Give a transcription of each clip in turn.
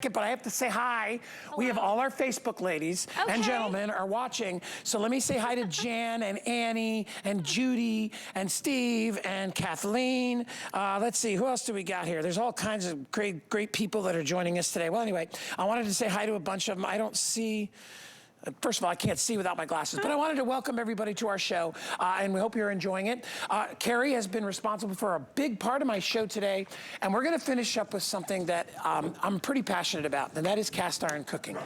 But I have to say hi. Hello. We have all our Facebook ladies and gentlemen are watching. So let me say hi to Jan and Annie and Judy and Steve and Kathleen. Let's see, who else do we got here? There's all kinds of great people that are joining us today. Well, anyway, I wanted to say hi to a bunch of them. I don't see... First of all, I can't see without my glasses, but I wanted to welcome everybody to our show, and we hope you're enjoying it. Carrie has been responsible for a big part of my show today, and we're gonna finish up with something that I'm pretty passionate about, and that is cast iron cooking.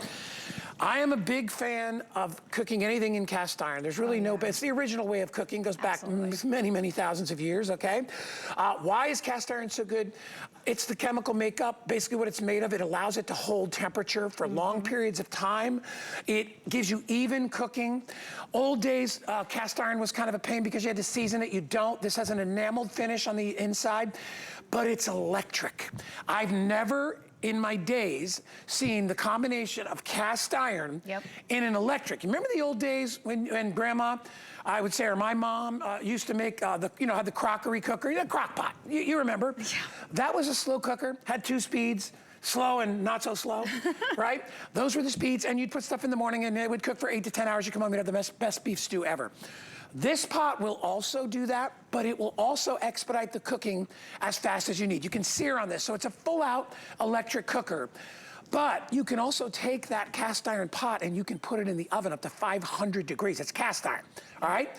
I am a big fan of cooking anything in cast iron. There's really it's the original way of cooking, goes back many thousands of years, okay? Why is cast iron so good? It's the chemical makeup, basically what it's made of. It allows it to hold temperature for long periods of time. It gives you even cooking. Old days, cast iron was kind of a pain because you had to season it. You don't. This has an enameled finish on the inside, but it's electric. I've never in my days seen the combination of cast iron in an electric. You remember the old days when Grandma, I would say, or my mom used to make had the crockery cooker, the crock pot. You remember? Yeah. That was a slow cooker, had 2 speeds, slow and not so slow, right? Those were the speeds, and you'd put stuff in the morning and it would cook for 8 to 10 hours. You come home and have the best beef stew ever. This pot will also do that, but it will also expedite the cooking as fast as you need. You can sear on this, so it's a full-out electric cooker. But you can also take that cast iron pot and you can put it in the oven up to 500 degrees. It's cast iron, all right?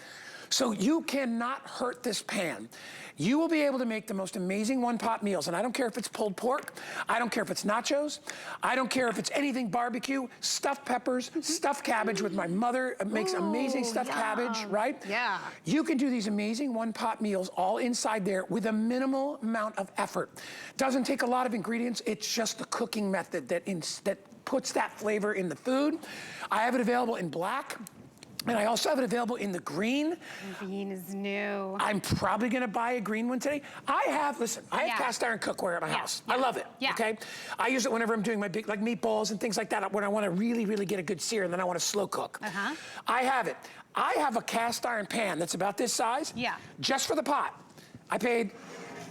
So you cannot hurt this pan. You will be able to make the most amazing one-pot meals, and I don't care if it's pulled pork, I don't care if it's nachos, I don't care if it's anything barbecue, stuffed peppers, stuffed cabbage with my mother makes amazing stuffed cabbage, right? Yeah. You can do these amazing one-pot meals all inside there with a minimal amount of effort. Doesn't take a lot of ingredients, it's just the cooking method that puts that flavor in the food. I have it available in black. And I also have it available in the green. Green is new. I'm probably gonna buy a green one today. I have cast iron cookware at my house. I love it, okay? I use it whenever I'm doing my big, like meatballs and things like that, when I wanna really get a good sear and then I wanna slow cook. I have it. I have a cast iron pan that's about this size, just for the pot. I paid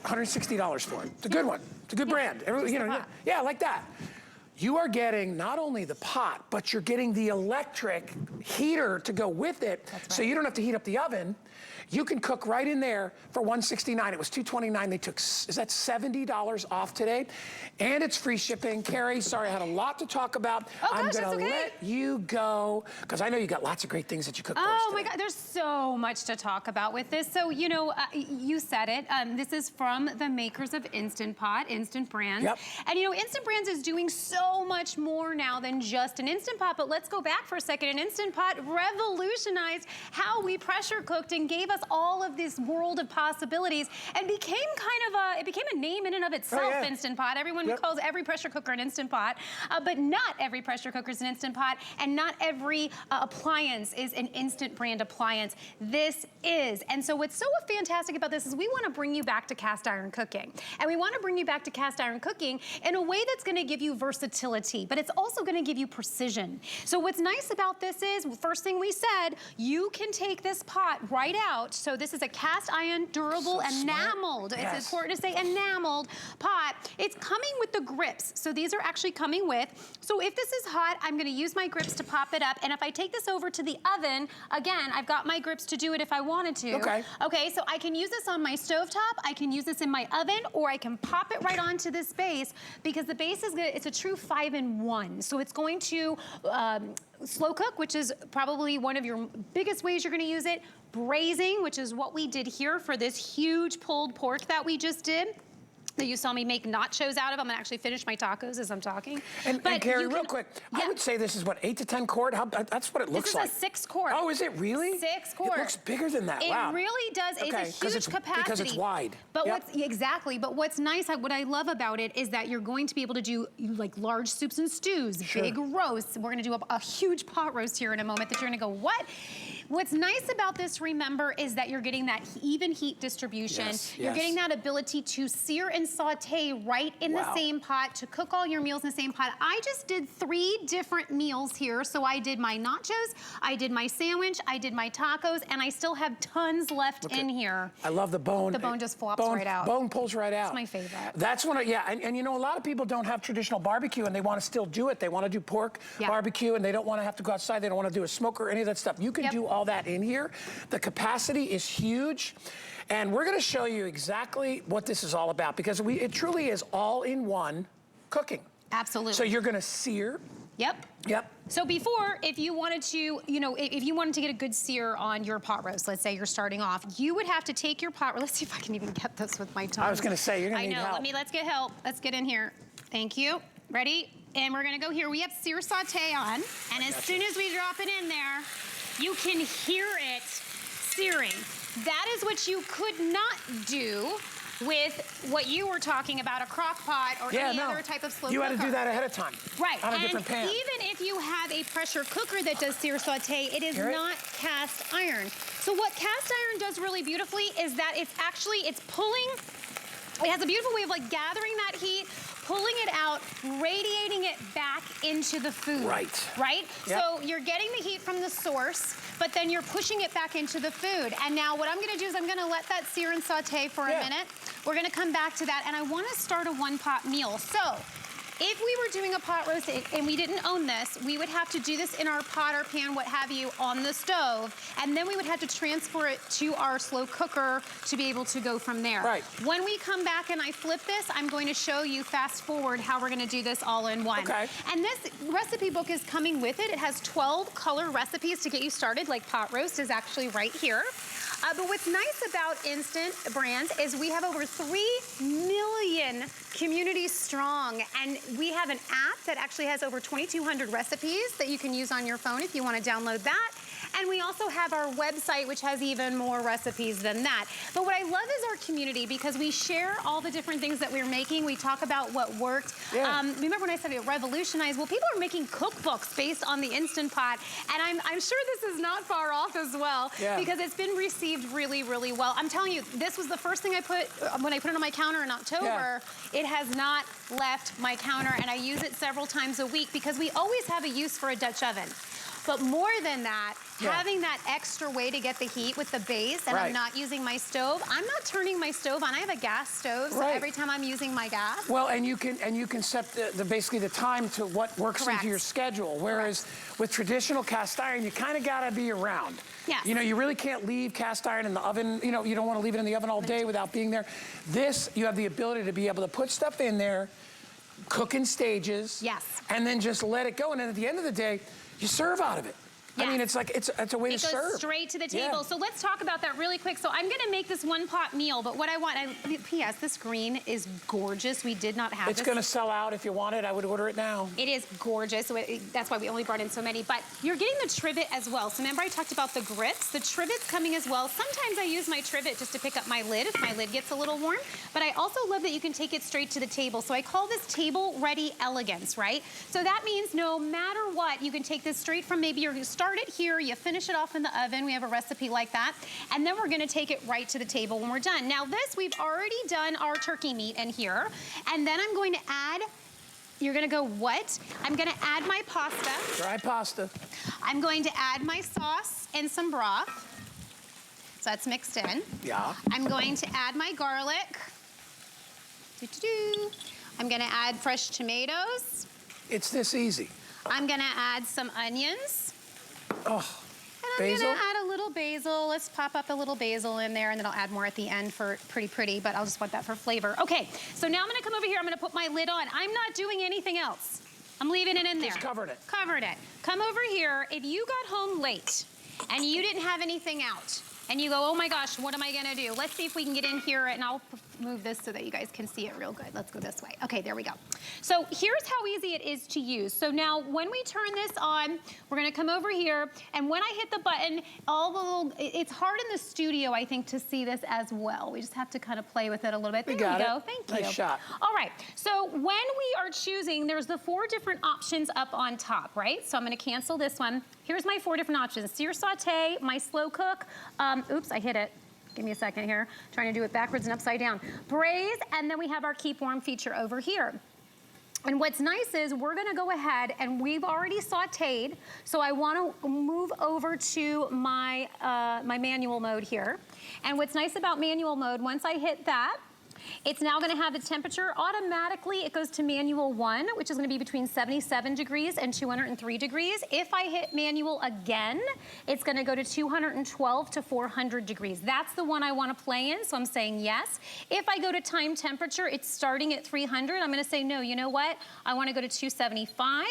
$160 for it. It's a good one. It's a good brand. Yeah, like that. You are getting not only the pot, but you're getting the electric heater to go with it, so you don't have to heat up the oven. You can cook right in there for $169. It was $229. They took, is that $70 off today? And it's free shipping. Carrie, sorry, I had a lot to talk about. I'm gonna let you go, because I know you got lots of great things that you cook for us today. My God, there's so much to talk about with this. So, you know, you said it. This is from the makers of Instant Pot, Instant Brands. And you know, Instant Brands is doing so much more now than just an Instant Pot, but let's go back for a second. An Instant Pot revolutionized how we pressure cooked and gave us all of this world of possibilities, and became it became a name in and of itself, Instant Pot. Everyone calls every pressure cooker an Instant Pot, but not every pressure cooker is an Instant Pot, and not every appliance is an Instant brand appliance. This is. And so what's so fantastic about this is we want to bring you back to cast iron cooking. And we want to bring you back to cast iron cooking in a way that's going to give you versatility, but it's also going to give you precision. So what's nice about this is, first thing we said, you can take this pot right out. So this is a cast iron durable enameled. It's important to say enameled pot. It's coming with the grips. So these are actually coming with. So if this is hot, I'm going to use my grips to pop it up. And if I take this over to the oven, again, I've got my grips to do it if I wanted to. Okay, so I can use this on my stovetop, I can use this in my oven, or I can pop it right onto this base, because the base is good. It's a true 5-in-1. So it's going to slow cook, which is probably one of your biggest ways you're going to use it. Braising, which is what we did here for this huge pulled pork that we just did, that you saw me make nachos out of. I'm gonna actually finish my tacos as I'm talking. And Carrie, real quick, I would say this is what, 8 to 10 quart? That's what it looks like. This is a 6 quart. Oh, is it really? 6 quart. It looks bigger than that, wow. It really does, it's a huge capacity. Because it's wide. But but what's nice, what I love about it is that you're going to be able to do like large soups and stews, big roasts. We're gonna do a huge pot roast here in a moment that you're gonna go, what? What's nice about this, remember, is that you're getting that even heat distribution. Yes, you're yes. getting that ability to sear and saute right in the same pot, to cook all your meals in the same pot. I just did 3 different meals here. So I did my nachos, I did my sandwich, I did my tacos, and I still have tons left in here. I love the bone. The bone just flops right out. Bone pulls right out. It's my favorite. That's when, and you know, a lot of people don't have traditional barbecue and they want to still do it. They want to do pork barbecue and they don't want to have to go outside. They don't want to do a smoker or any of that stuff. You can do all that in here. The capacity is huge. And we're going to show you exactly what this is all about, because it truly is all-in-one cooking. Absolutely. So you're going to sear. Yep. Yep. So before, if you wanted to, you know, if you wanted to get a good sear on your pot roast, let's say you're starting off, you would have to take your pot roast. Let's see if I can even get this with my tongue. I was going to say, you're going to need help. Let's get help. Let's get in here. Thank you. Ready? And we're going to go here. We have sear saute on. And as soon as we drop it in there, you can hear it searing. That is what you could not do with what you were talking about, a crock pot or any other type of slow cooker. You had to do that ahead of time. Right. On a different pan. Even if you have a pressure cooker that does sear saute, it is not cast iron. So what cast iron does really beautifully is that it's pulling, it has a beautiful way of like gathering that heat, pulling it out, radiating it back into the food. Right? Yep. So you're getting the heat from the source, but then you're pushing it back into the food. And now what I'm gonna do is I'm gonna let that sear and saute for a minute. We're gonna come back to that, and I wanna start a one-pot meal. So, if we were doing a pot roast and we didn't own this, we would have to do this in our pot or pan, what have you, on the stove, and then we would have to transfer it to our slow cooker to be able to go from there. Right. When we come back and I flip this, I'm going to show you, fast forward, how we're gonna do this all in one. Okay. And this recipe book is coming with it. It has 12 color recipes to get you started, like pot roast is actually right here. But what's nice about Instant Brands is we have over 3 million communities strong, and we have an app that actually has over 2,200 recipes that you can use on your phone if you want to download that. And we also have our website, which has even more recipes than that. But what I love is our community, because we share all the different things that we're making. We talk about what worked. Remember when I said it revolutionized? Well, people are making cookbooks based on the Instant Pot, and I'm sure this is not far off as well, because it's been received really, really well. I'm telling you, this was the first thing I put, when I put it on my counter in October, it has not left my counter, and I use it several times a week, because we always have a use for a Dutch oven. But more than that, having that extra way to get the heat with the base, and I'm not using my stove. I'm not turning my stove on. I have a gas stove, so every time I'm using my gas. Well, and you can set basically the time to what works into your schedule. Whereas with traditional cast iron, you kind of gotta be around. Yes. You know, you really can't leave cast iron in the oven. You know, you don't want to leave it in the oven all day without being there. This, you have the ability to be able to put stuff in there, cook in stages. Yes. And then just let it go. And then at the end of the day, you serve out of it. I mean, it's like, it's a way to serve. It goes straight to the table. So let's talk about that really quick. So I'm gonna make this one-pot meal, but what I want, P.S., this green is gorgeous. We did not have this. It's gonna sell out. If you want it, I would order it now. It is gorgeous. So that's why we only brought in so many. But you're getting the trivet as well. So remember I talked about the grits? The trivet's coming as well. Sometimes I use my trivet just to pick up my lid if my lid gets a little warm. But I also love that you can take it straight to the table. So I call this table-ready elegance, right? So that means no matter what, you can take this straight from maybe you start it here, you finish it off in the oven. We have a recipe like that. And then we're gonna take it right to the table when we're done. Now this, we've already done our turkey meat in here. And then I'm going to add, you're gonna go, what? I'm gonna add my pasta. Dry pasta. I'm going to add my sauce and some broth. So that's mixed in. Yeah. I'm going to add my garlic. I'm gonna add fresh tomatoes. It's this easy. I'm gonna add some onions. Oh, and I'm gonna add a little basil. Let's pop up a little basil in there, and then I'll add more at the end for pretty, but I'll just want that for flavor. Okay, so now I'm gonna come over here. I'm gonna put my lid on. I'm not doing anything else. I'm leaving it in there. Just covered it. Covered it. Come over here. If you got home late and you didn't have anything out, and you go, oh my gosh, what am I gonna do? Let's see if we can get in here, and I'll move this so that you guys can see it real good. Let's go this way. Okay, there we go. So here's how easy it is to use. So now when we turn this on, we're gonna come over here, and when I hit the button, all the little, it's hard in the studio, I think, to see this as well. We just have to kind of play with it a little bit. There we go, thank you. Nice shot. All right, so when we are choosing, there's the 4 different options up on top, right? So I'm gonna cancel this one. Here's my 4 different options. Sear, saute, my slow cook. Oops, I hit it. Give me a second here. Trying to do it backwards and upside down. Braise, and then we have our keep warm feature over here. And what's nice is we're gonna go ahead and we've already sauteed, so I wanna move over to my, my manual mode here. And what's nice about manual mode, once I hit that, it's now gonna have the temperature automatically. It goes to manual 1, which is gonna be between 77 degrees and 203 degrees. If I hit manual again, it's gonna go to 212 to 400 degrees. That's the one I wanna play in, so I'm saying yes. If I go to time temperature, it's starting at 300. I'm gonna say no, you know what? I wanna go to 275.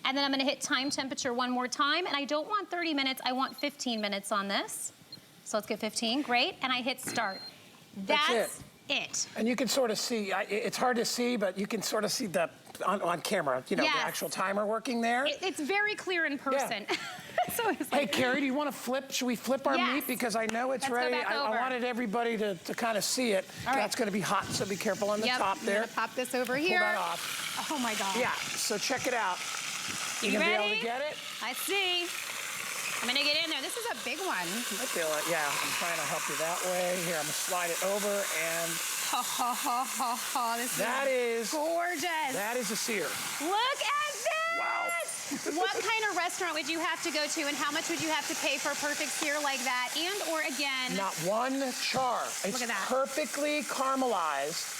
And then I'm gonna hit time temperature one more time, and I don't want 30 minutes, I want 15 minutes on this. So let's get 15, great, and I hit start. That's it. And you can sort of see, it's hard to see, but you can sort of see the, on camera, you know, the actual timer working there. It's very clear in person. Yeah. So it's like, hey, Carrie, do you want to flip? Should we flip our meat? Because I know it's ready. I wanted everybody to kind of see it. That's going to be hot, so be careful on the top there. I'm gonna pop this over here. Pull that off. Oh my God. Yeah, so check it out. You gonna ready? be able to get it? Let's see. I'm gonna get in there. This is a big one. I feel it, yeah. I'm trying to help you that way. Here, I'm gonna slide it over and... That is gorgeous. That is a sear. Look at this! Wow. What kind of restaurant would you have to go to, and how much would you have to pay for a perfect sear like that? And or again... Not one char. Look at that. It's perfectly caramelized.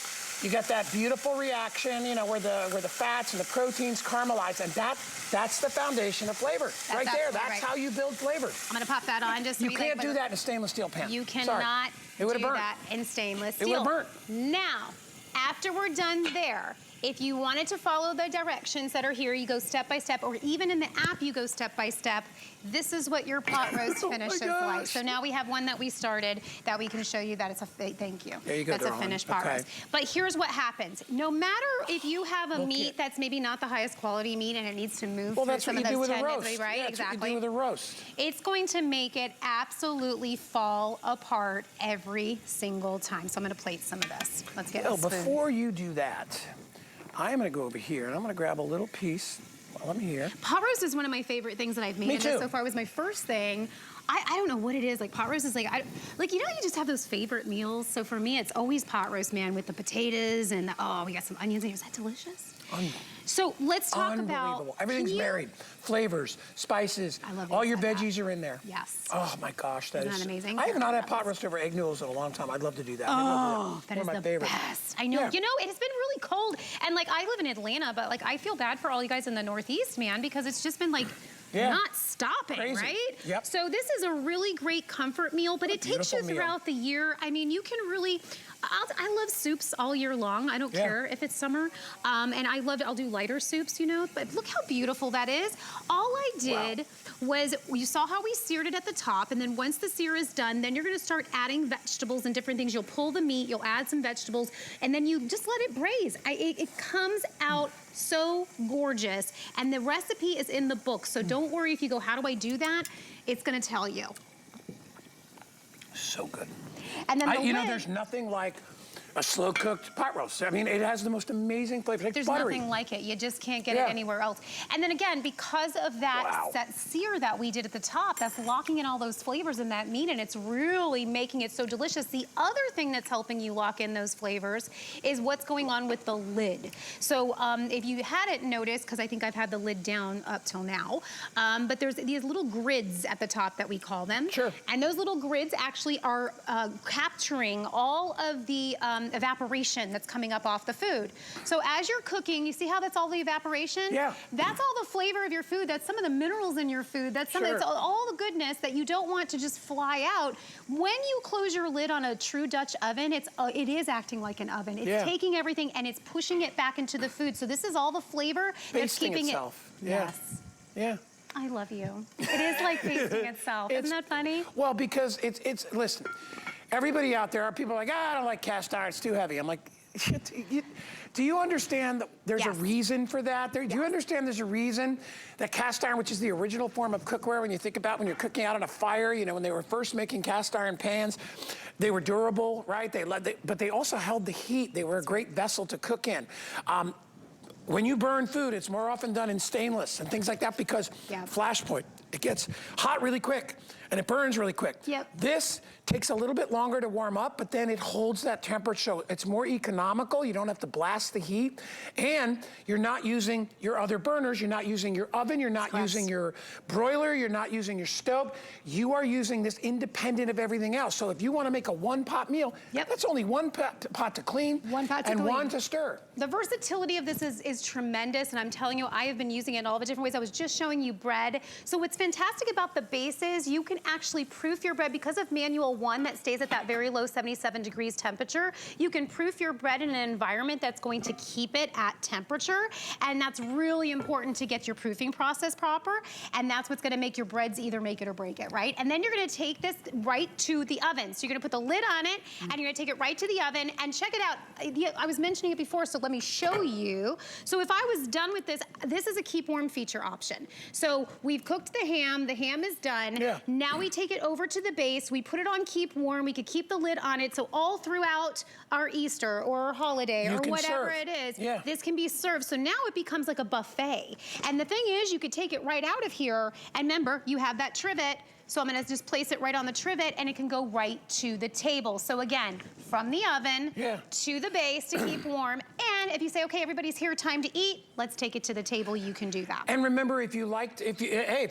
You got that beautiful reaction, you know, where the fats and the proteins caramelize, and that's the foundation of flavor. Right there. That's how you build flavor. I'm gonna pop that on just so you can't do that in a stainless steel pan. You cannot do that in stainless steel. It would burn. Now, after we're done there, if you wanted to follow the directions that are here, you go step by step, or even in the app, you go step by step. This is what your pot roast finishes like. So now we have one that we started that we can show you that it's a, thank you. There you go, That's a finished pot roast. But here's what happens. No matter if you have a meat that's maybe not the highest quality meat and it needs to move through some of those tendons, right? Yeah, exactly. What you do with a roast. It's going to make it absolutely fall apart every single time. So I'm gonna plate some of this. Let's get a spoon. Before you do that, I'm gonna go over here and I'm gonna grab a little piece. Well, let me hear. Pot roast is one of my favorite things that I've made. Me too. And so far it was my first thing. I don't know what it is. Like pot roast is like, you know, you just have those favorite meals. So for me, it's always pot roast, man, with the potatoes and we got some onions in here. Is that delicious? So let's talk about... Everything's married. Flavors, spices. I love all your veggies are in there. Yes. Oh my gosh, that is amazing? I have not had pot roast over egg noodles in a long time. I'd love to do that. Oh, that is the best. I know. Yeah. You know, it has been really cold. And like, I live in Atlanta, but like, I feel bad for all you guys in the Northeast, man, because it's just been like, not stopping, right? Yep. So this is a really great comfort meal, but it takes you throughout the year. I mean, you can really, I love soups all year long. I don't care if it's summer. And I'll do lighter soups, you know, but look how beautiful that is. All I did was, you saw how we seared it at the top, and then once the sear is done, then you're gonna start adding vegetables and different things. You'll pull the meat, you'll add some vegetables, and then you just let it braise. It comes out so gorgeous, and the recipe is in the book, so don't worry if you go, how do I do that? It's gonna tell you. So good. And then you know, there's nothing like a slow-cooked pot roast. I mean, it has the most amazing flavor. There's nothing like it. You just can't get it anywhere else. And then again, because of that, that sear that we did at the top, that's locking in all those flavors in that meat, and it's really making it so delicious. The other thing that's helping you lock in those flavors is what's going on with the lid. So if you hadn't noticed, because I think I've had the lid down up till now, but there's these little grids at the top that we call them. Sure. And those little grids actually are capturing all of the evaporation that's coming up off the food. So as you're cooking, you see how that's all the evaporation? Yeah. That's all the flavor of your food. That's some of the minerals in your food. That's some it's all the goodness that you don't want to just fly out. When you close your lid on a true Dutch oven, it is acting like an oven. It's taking everything and it's pushing it back into the food. So this is all the flavor that's keeping itself. it. Yes. Yeah. I love you. It is like tasting itself. Isn't that funny? Well, because it's listen, everybody out there, people are like, I don't like cast iron, it's too heavy. I'm like, do you understand that there's a reason for that? Do you understand there's a reason that cast iron, which is the original form of cookware, when you think about when you're cooking out on a fire, you know, when they were first making cast iron pans, they were durable, right? But they also held the heat. They were a great vessel to cook in. When you burn food, it's more often done in stainless and things like that because flash point, it gets hot really quick and it burns really quick. This takes a little bit longer to warm up, but then it holds that temperature. So it's more economical. You don't have to blast the heat. And you're not using your other burners. You're not using your oven. You're not using your broiler. You're not using your stove. You are using this independent of everything else. So if you want to make a one-pot meal, that's only one pot to clean and one to stir. The versatility of this is tremendous, and I'm telling you, I have been using it in all the different ways. I was just showing you bread. So what's fantastic about the base is you can actually proof your bread because of manual 1 that stays at that very low 77 degrees temperature. You can proof your bread in an environment that's going to keep it at temperature, and that's really important to get your proofing process proper, and that's what's gonna make your breads either make it or break it, right? And then you're gonna take this right to the oven. So you're gonna put the lid on it, and you're gonna take it right to the oven, and check it out. I was mentioning it before, so let me show you. So if I was done with this, this is a keep warm feature option. So we've cooked the ham is done. Now we take it over to the base, we put it on keep warm, we could keep the lid on it, so all throughout our Easter or our holiday or whatever it is, this can be served. So now it becomes like a buffet. And the thing is, you could take it right out of here, and remember, you have that trivet, so I'm gonna just place it right on the trivet and it can go right to the table. So again, from the oven to the base to keep warm. And if you say, okay, everybody's here, time to eat, let's take it to the table, you can do that. And remember, if you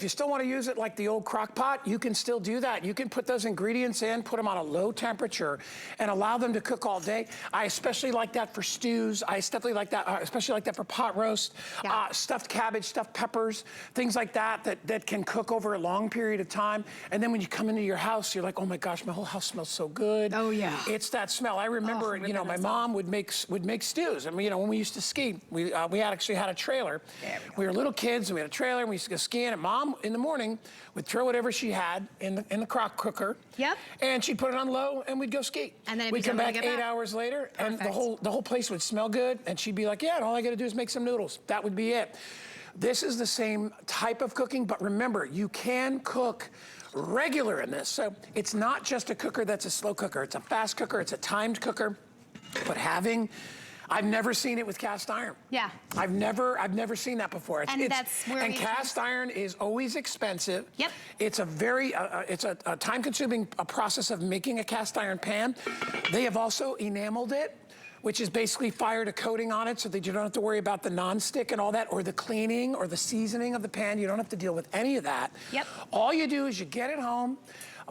still wanna use it like the old crock pot, you can still do that. You can put those ingredients in, put them on a low temperature and allow them to cook all day. I especially like that for stews. I especially like that for pot roast, stuffed cabbage, stuffed peppers, things like that can cook over a long period of time. And then when you come into your house, you're like, oh my gosh, my whole house smells so good. Oh yeah. It's that smell. I remember, you know, my mom would make stews. I mean, you know, when we used to ski, we actually had a trailer. We were little kids and we had a trailer and we used to go skiing. And Mom, in the morning, would throw whatever she had in the crock cooker. And she'd put it on low and we'd go ski. And then we'd come back 8 hours later and the whole place would smell good. And she'd be like, yeah, and all I gotta do is make some noodles. That would be it. This is the same type of cooking, but remember, you can cook regular in this. So it's not just a cooker that's a slow cooker. It's a fast cooker, it's a timed cooker. But I've never seen it with cast iron. I've never seen that before. And cast iron is always expensive. It's a very, it's a time-consuming process of making a cast iron pan. They have also enameled it, which is basically fired a coating on it so that you don't have to worry about the nonstick and all that, or the cleaning or the seasoning of the pan. You don't have to deal with any of that. All you do is you get it home.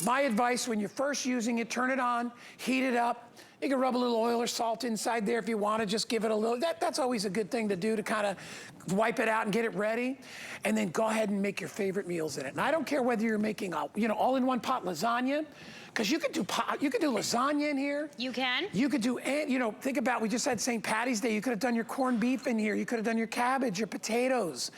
My advice, when you're first using it, turn it on, heat it up. You can rub a little oil or salt inside there if you want to, just give it a little. That's always a good thing to do to kind of wipe it out and get it ready. And then go ahead and make your favorite meals in it. And I don't care whether you're making a, you know, all-in-one pot lasagna, because you could do lasagna in here. You can. You could do, you know, think about, we just had St. Patty's Day. You could have done your corned beef in here. You could have done your cabbage, your potatoes.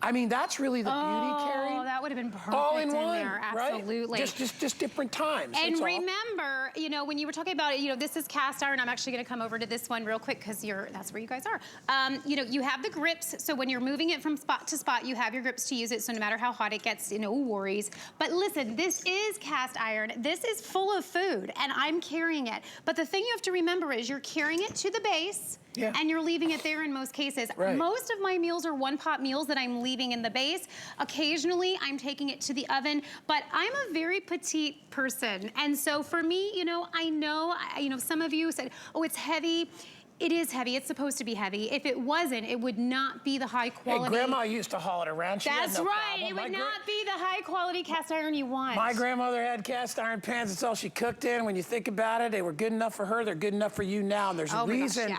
I mean, that's really the beauty, Carrie. Oh, that would have been perfect all in one, there, absolutely. Right? Just different times. And remember, you know, when you were talking about it, you know, this is cast iron. I'm actually going to come over to this one real quick because that's where you guys are. You know, you have the grips, so when you're moving it from spot to spot, you have your grips to use it. So no matter how hot it gets, no worries. But listen, this is cast iron. This is full of food, and I'm carrying it. But the thing you have to remember is you're carrying it to the base. And you're leaving it there in most cases. Most of my meals are one-pot meals that I'm leaving in the base. Occasionally, I'm taking it to the oven, but I'm a very petite person. And so for me, you know, I know, some of you said, oh, it's heavy. It is heavy. It's supposed to be heavy. If it wasn't, it would not be the high quality. Hey, Grandma used to haul it around. That's right. It would not be the high quality cast iron you want. My grandmother had cast iron pans. That's all she cooked in. When you think about it, they were good enough for her. They're good enough for you now. And there's a reason.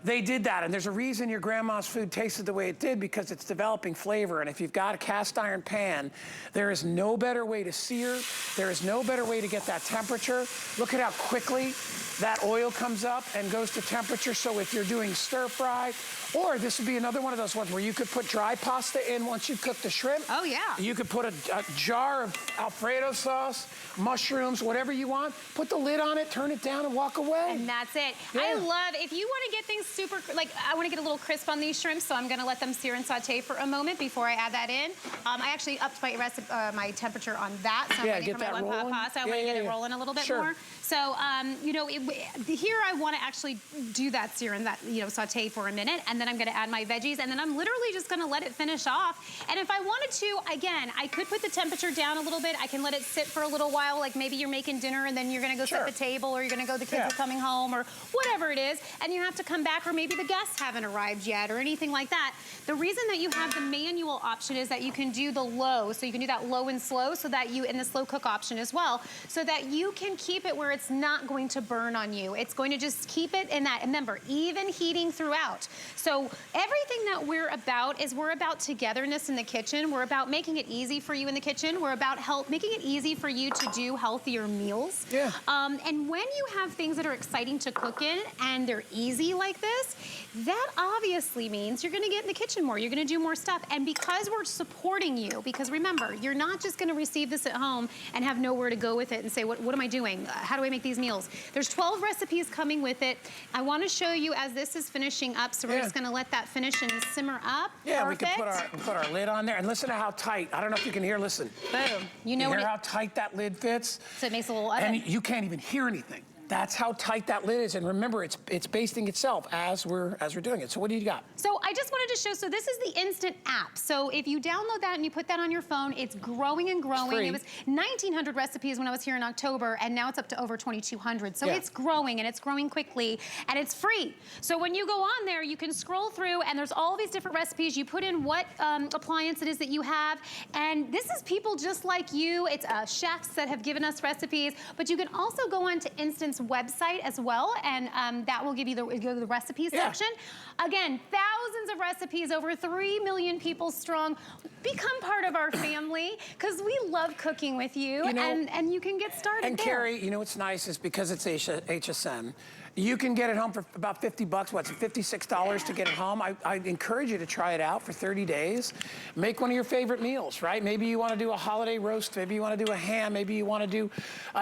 They did that, and there's a reason your grandma's food tasted the way it did, because it's developing flavor. And if you've got a cast iron pan, there is no better way to sear. There is no better way to get that temperature. Look at how quickly that oil comes up and goes to temperature. So if you're doing stir fry, or this would be another one of those ones where you could put dry pasta in once you cook the shrimp. Oh, yeah. You could put a jar of Alfredo sauce, mushrooms, whatever you want. Put the lid on it, turn it down, and walk away. And that's it. Yeah. I love, if you want to get things super, like I want to get a little crisp on these shrimps, so I'm going to let them sear and saute for a moment before I add that in. I actually upped my my temperature on that, so I'm waiting for my one pot pasta. I want to get it rolling a little bit more. So, you know, here I want to actually do that sear and that, you know, saute for a minute, and then I'm going to add my veggies, and then I'm literally just going to let it finish off. And if I wanted to, again, I could put the temperature down a little bit. I can let it sit for a little while, like maybe you're making dinner and then you're going to go sit at the table, or you're going to go, the kids are coming home, or whatever it is, and you have to come back, or maybe the guests haven't arrived yet, or anything like that. The reason that you have the manual option is that you can do the low, so you can do that low and slow, so that you, and the slow cook option as well, so that you can keep it where it's not going to burn on you. It's going to just keep it in that, and remember, even heating throughout. So everything that we're about is we're about togetherness in the kitchen. We're about making it easy for you in the kitchen. We're about making it easy for you to do healthier meals. Yeah. And when you have things that are exciting to cook in and they're easy like this, that obviously means you're gonna get in the kitchen more. You're gonna do more stuff. And because we're supporting you, because remember, you're not just gonna receive this at home and have nowhere to go with it and say, what am I doing? How do I make these meals? There's 12 recipes coming with it. I wanna show you as this is finishing up, so we're just gonna let that finish and simmer up. Yeah, Perfect. we can put our lid on there, and listen to how tight. I don't know if you can hear, listen. Boom. You know hear how tight that lid fits? So it makes a little oven. And you can't even hear anything. That's how tight that lid is, and remember, it's basting itself as we're doing it. So what do you got? So I just wanted to show, so this is the Instant app. So if you download that and you put that on your phone, it's growing and growing. It was 1,900 recipes when I was here in October, and now it's up to over 2,200. So it's growing, and it's growing quickly, and it's free. So when you go on there, you can scroll through, and there's all these different recipes. You put in what appliance it is that you have, and this is people just like you. It's chefs that have given us recipes, but you can also go on to Instant's website as well, and that will give you the recipes section. Again, thousands of recipes, over 3 million people strong. Become part of our family, because we love cooking with you, and you can get started And there. Carrie, you know what's nice is because it's HSN, you can get it home for about 50 bucks, what's it, $56 to get it home. I encourage you to try it out for 30 days. Make one of your favorite meals, right? Maybe you want to do a holiday roast, maybe you want to do a ham, maybe you want to do,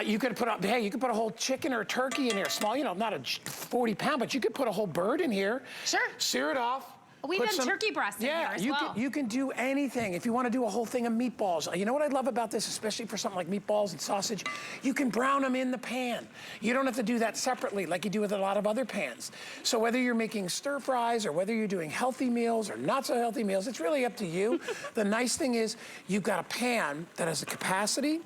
you could put up, hey, you could put a whole chicken or a turkey in here, small, you know, not a 40-pound, but you could put a whole bird in here. Sure. Sear it off. We've done turkey breast in here as well. You can do anything. If you want to do a whole thing of meatballs, you know what I love about this, especially for something like meatballs and sausage? You can brown them in the pan. You don't have to do that separately like you do with a lot of other pans. So whether you're making stir fries or whether you're doing healthy meals or not so healthy meals, it's really up to you. The nice thing is you've got a pan that has the capacity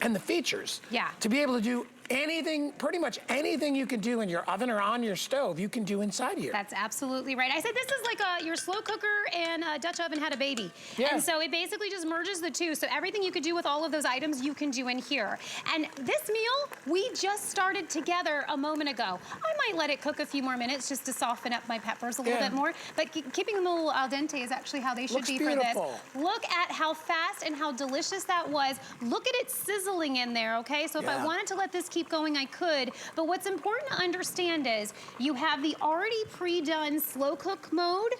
and the features to be able to do anything, pretty much anything you can do in your oven or on your stove, you can do inside here. That's absolutely right. I said this is like your slow cooker and Dutch oven had a baby. Yeah. And so it basically just merges the two. So everything you could do with all of those items, you can do in here. And this meal, we just started together a moment ago. I might let it cook a few more minutes just to soften up my peppers a little bit more. But keeping them a little al dente is actually how they should be for this. Look at how fast and how delicious that was. Look at it sizzling in there, okay? So if I wanted to let this keep going, I could. But what's important to understand is you have the already pre-done slow cook mode.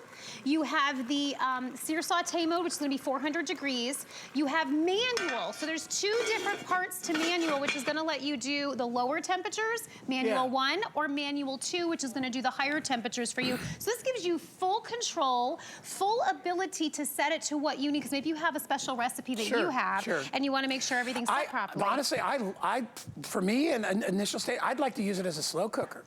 You have the sear saute mode, which is going to be 400 degrees. You have manual. So there's 2 different parts to manual, which is going to let you do the lower temperatures, manual 1, or manual 2, which is going to do the higher temperatures for you. So this gives you full control, full ability to set it to what you need. Because maybe you have a special recipe that you have, and you want to make sure everything's set properly. Honestly, for me, in an initial state, I'd like to use it as a slow cooker.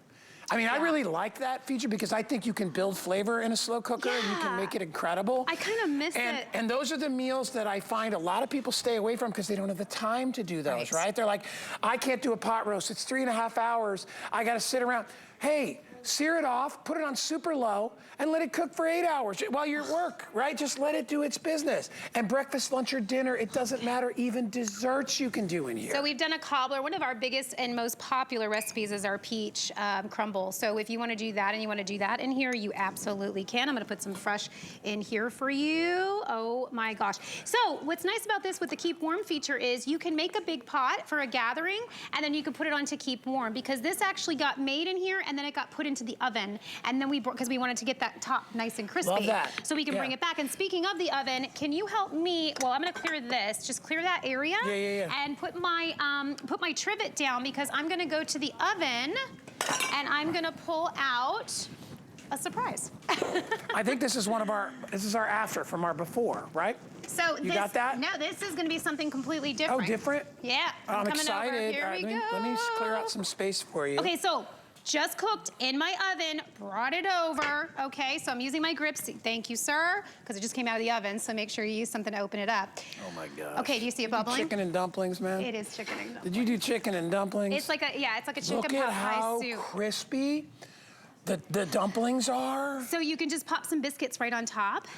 I mean, I really like that feature because I think you can build flavor in a slow cooker and you can make it incredible. I kind of miss it. And those are the meals that I find a lot of people stay away from because they don't have the time to do those, right? They're like, I can't do a pot roast. It's 3.5 hours. I got to sit around. Hey, sear it off, put it on super low, and let it cook for 8 hours while you're at work, right? Just let it do its business. And breakfast, lunch, or dinner, it doesn't matter. Even desserts you can do in here. So we've done a cobbler. One of our biggest and most popular recipes is our peach crumble. So if you want to do that and you want to do that in here, you absolutely can. I'm going to put some fresh in here for you. Oh my gosh. So what's nice about this with the keep warm feature is you can make a big pot for a gathering, and then you can put it on to keep warm, because this actually got made in here and then it got put into the oven, and then because we wanted to get that top nice and crispy. Love that. So we can bring it back. And speaking of the oven, can you help me? Well, I'm going to clear this. Just clear that area. And put my trivet down, because I'm going to go to the oven and I'm going to pull out a surprise. I think this is this is our after from our before, right? So you got that? No, this is going to be something completely different. Oh, different? Yeah. I'm coming excited. Over. Here we go. Let me clear out some space for you. Okay, so just cooked in my oven, brought it over. Okay, so I'm using my grips. Thank you, sir, because it just came out of the oven, so make sure you use something to open it up. Oh my gosh. Okay, do you see it bubbling? Chicken and dumplings, man? It is chicken and dumplings. Did you do chicken and dumplings? It's like a, it's like a chicken pot pie soup. Look at how crispy the dumplings are. So you can just pop some biscuits right on top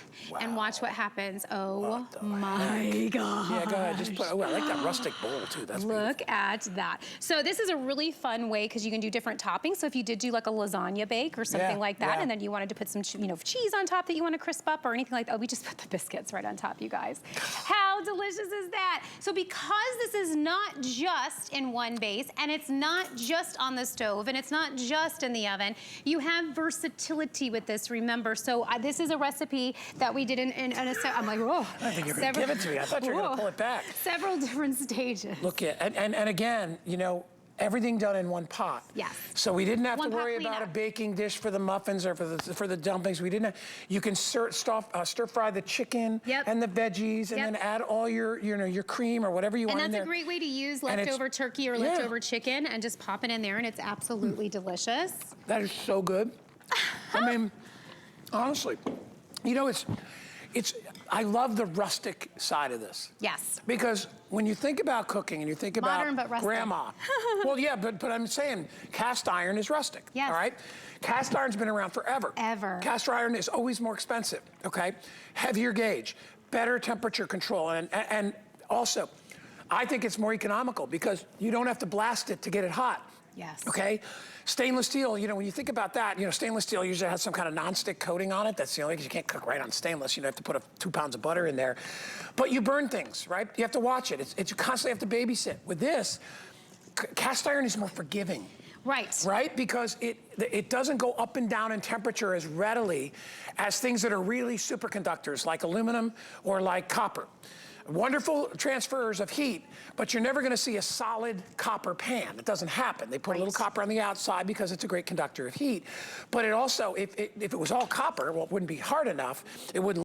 and watch what happens. Oh my God. Yeah, go ahead, just put, I like that rustic bowl too, that's beautiful. Look at that. So this is a really fun way, because you can do different toppings. So if you did do like a lasagna bake or something like that, and then you wanted to put some cheese on top that you want to crisp up or anything like that, we just put the biscuits right on top, you guys. How delicious is that? So because this is not just in one base, and it's not just on the stove, and it's not just in the oven, you have versatility with this, remember. So this is a recipe that we did in a set. I'm like, whoa. I think you're going to give it to me. I thought you were going to pull it back. Several different stages. Look at, and again, everything done in one pot. Yes. So we didn't have to worry about a baking dish for the muffins or for the dumplings. We didn't have, you can stir fry the chicken and the veggies, and then add all your cream or whatever you want in there. And that's a great way to use leftover turkey or leftover chicken and just pop it in there, and it's absolutely delicious. That is so good. I mean, honestly, I love the rustic side of this. Yes. Because when you think about cooking and you think about modern but rustic. Grandma, well, yeah, but I'm saying cast iron is rustic. Yes. All right? Cast iron's been around forever. Ever. Cast iron is always more expensive, okay? Heavier gauge, better temperature control, and also, I think it's more economical because you don't have to blast it to get it hot. Yes. Okay? Stainless steel, when you think about that, stainless steel usually has some kind of non-stick coating on it. That's the only, because you can't cook right on stainless. You have to put 2 pounds of butter in there. But you burn things, right? You have to watch it. You constantly have to babysit. With this, cast iron is more forgiving. Right. Right? Because it doesn't go up and down in temperature as readily as things that are really superconductors, like aluminum or like copper. Wonderful transfers of heat, but you're never going to see a solid copper pan. It doesn't happen. They put a little copper on the outside because it's a great conductor of heat. But it also, if it was all copper, well, it wouldn't be hard enough. It wouldn't